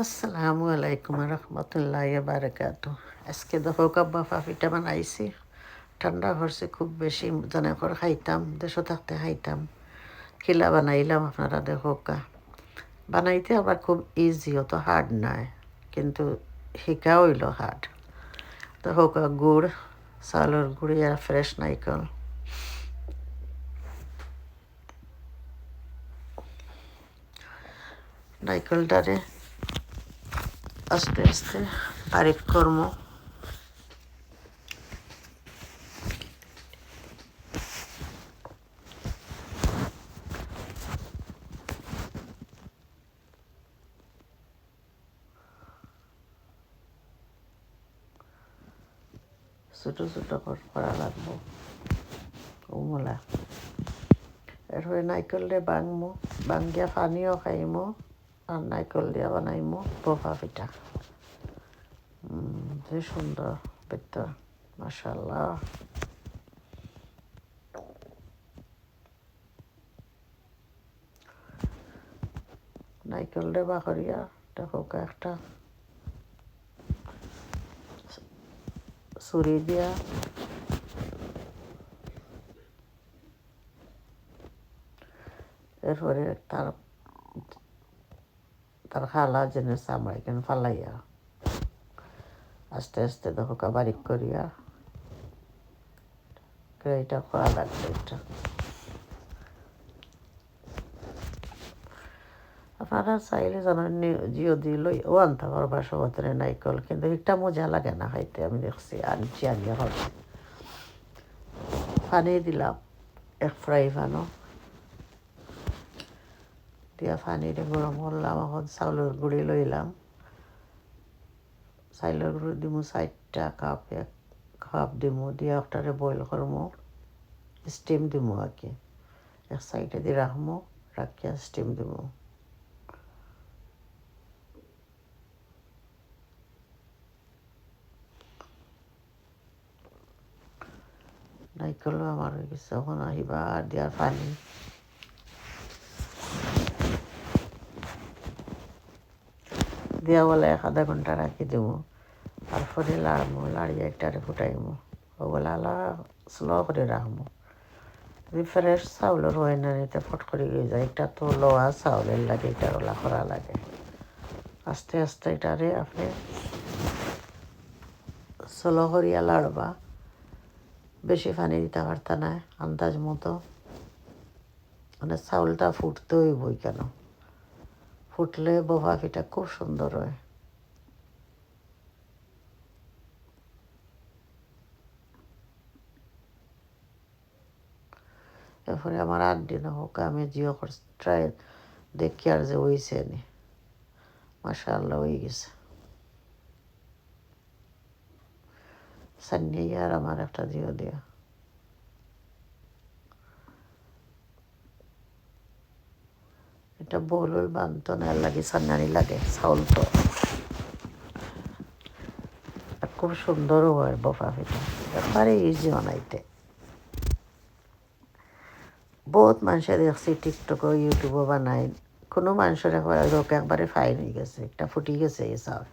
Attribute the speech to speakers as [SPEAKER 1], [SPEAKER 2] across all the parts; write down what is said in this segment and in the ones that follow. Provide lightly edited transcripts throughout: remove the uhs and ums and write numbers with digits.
[SPEAKER 1] আসসালামু আলাইকুম রহমতুল্লাহ বারাকাতু। আজকে দেখো কাব্বা ফাফিটা বানাইছি। ঠান্ডা করছে খুব বেশি, জানে করে খাইতাম, দেশও থাকতে খাইতাম। খিলা বানাইলাম, আপনারা দেখো কা বানাইতে আবার খুব ইজি, অত হার্ড নয়, কিন্তু শিকা হইল হার্ড। দেখো কা গুড়, চাউলের গুড়ি আর ফ্রেশ নাইকল। নাইকলটারে আস্তে আস্তে বারিক করমো। ছোটো ছোটো করা লাগবো ওমলা। এরপরে নাইকল দিয়ে বাঙমো, বাঙ্গিয়া পানিও খাইমো, আর নাইকল দিয়া বানাইমো বোফা পিঠা। যে সুন্দর ভিতর, মাশাল্লাহ। নাইকল দিয়ে বাকরিয়া দেখো একটা ছুরি দিয়া এরপরে তার তার খালা যেন চামড়া কেন ফালাইয়া আস্তে আস্তে দেখো বারিক করিয়া এটা করা লাগবে। এটা আপনারা চাইলে জানেন জিও দিয়ে লই ও আনতে পারবা সবতরে নাইকল, কিন্তু একটা মজা লাগে না খাইতে। আমি দেখছি আনিয়া খাচ্ছি। পানি দিলাম এক ফ্রাই প্যানও দিয়া, পানিরে গরম করলাম। এখন চাউলের গুঁড়ি লইলাম, চাউলের গুঁড়ি দিমু 4টা কাপ, 1 কাপ দিমু, দিয়া একটারে বয়েল করমু, স্টিম দিমু আর কি। এক সাইডে দিয়ে রাখমু, রাখিয়া স্টিম দিমু। নাইকলও আমার হয়ে গেছে। এখন আহিবা আর দিয়ার পানি দিয়া বলে 1/2 ঘন্টা রাখি দেবো। তারপরে লাড়মু, লাড়িয়ে একটারে ফুটাইমু। ওগুলা স্লো করে রাখমু। যদি ফ্রেশ চাউলের হয় না, এতে ফট করে গিয়ে যায়। এটা তো লোয়া চাউলের লাগে, এটা ওলা করা লাগে। আস্তে আস্তে এটারে আপনি স্লো করিয়া লাড়বা। বেশি পানি দিতে পারতা না, আন্দাজ মতো। মানে চাউলটা ফুটতে হইবই, কেন ফুটলে বোফা পিঠা খুব সুন্দর হয়। এরপরে আমার 8 দিন হোক আমি জিও ট্রাই দেখি আর যে হইছে নি। মাশাআল্লাহ হয়ে গেছে। সান্নি আর আমার একটা জিও দিয়া এটা বলুল বানতো না, লাগে সান্নানি লাগে চাউল তো। আর খুব সুন্দরও হয় বোফা পিঠা, একবারে ইজি বানাইতে। বহুত মানুষের দেখছি টিকটকে, ইউটিউবে বানায়। কোনো মানুষের একবারে ফাইন হয়ে গেছে, একটা ফুটি গেছে এই চাউল।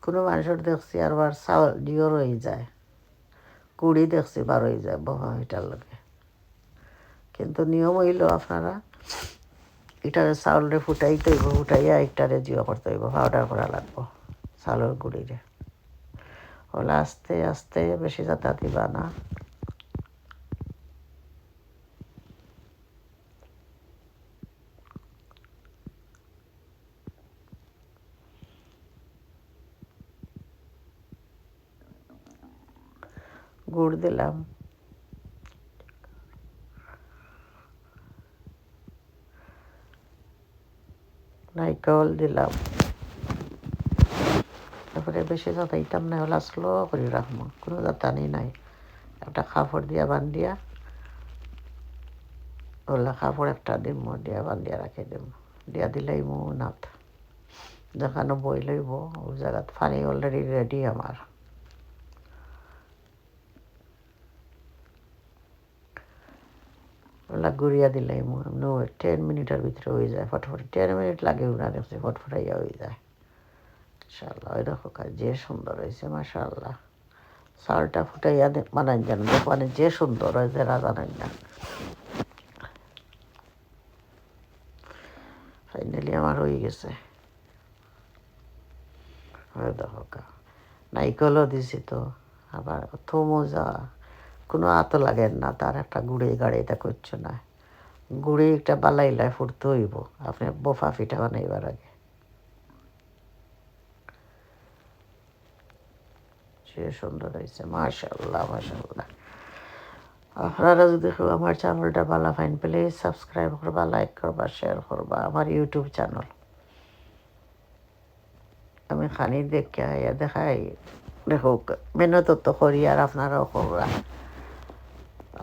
[SPEAKER 1] কোনো মানুষের দেখছি আবার চাউল জিও রয়ে যায়, কুড়ি দেখছি বার হয়ে যায় বোফা পিঠার লগে। কিন্তু নিয়ম হইল আপনারা এটারে চাউলরে ফুটাইতে হইব, ফুটাইয়া একটারে জিও করতে হইব, পাউডার করা লাগবো চাউলের গুঁড়িরে। ওলা আস্তে আস্তে, বেশি যাতা দিবা না। গুড় দিলাম, নাইকল দিলাম। তারপরে বেশি যাতাইতাম না, ওলা স্লো করে রাখবো, কোনো যাতানি নাই। একটা কাপড় দিয়া বান্ধিয়া, ওলা কাপড় একটা দিম, দিয়া বান্ধিয়া রাখি দিম। দিয়া দিলেই নাথ যেখানে বই লইব ওই জায়গাত পানি অলরেডি রেডি আমার। ওলা গুড়িয়া দিলেই 10 মিনিটের ভিতরে হয়ে যায় ফটফট। 10 মিনিট লাগে না, দেখছি ফটফটাইয়া হয়ে যায়। ইনশাল্লাহ ওই দেখো যে সুন্দর হয়েছে মাশাআল্লাহ। চাউলটা ফুটাইয়া বানাই যেন মানে যে সুন্দর হয়েছে জানেন না। ফাইনালি আমার হয়ে গেছে। ওই দেখো নাইকলও দিছি তো, আবার অত মজা, কোনো আতো লাগে না, তার একটা গুড়ে গাড়ি এটা করছো না, গুড়ি একটা বালাইলায় ফুটতে হইব আপনি বোফা পিঠা বানাইবার আগে। সে সুন্দর হয়েছে মাশাআল্লাহ মাশাআল্লাহ। আপনারা যদি আমার চ্যানেলটা ভালো ফাইন প্লিজ সাবস্ক্রাইব করবা, লাইক করবা, শেয়ার করবা আমার ইউটিউব চ্যানেল। আমি খানি দেখে দেখাই দেখো মেহনত তো করি আর আপনারাও করবা।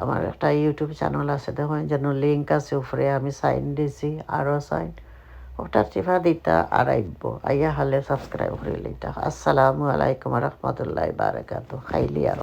[SPEAKER 1] আমার একটা ইউটিউব চ্যানেল আছে দেখুন যেন লিঙ্ক আছে উপরে, আমি সাইন দিছি আরও সাইন, ওটা টিপা দিতা আর আইব আইয়া হলে সাবস্ক্রাইব করে লইতা। আসসালামু আলাইকুম রহমতুল্লাহ বারাকাতু। খাইলি আর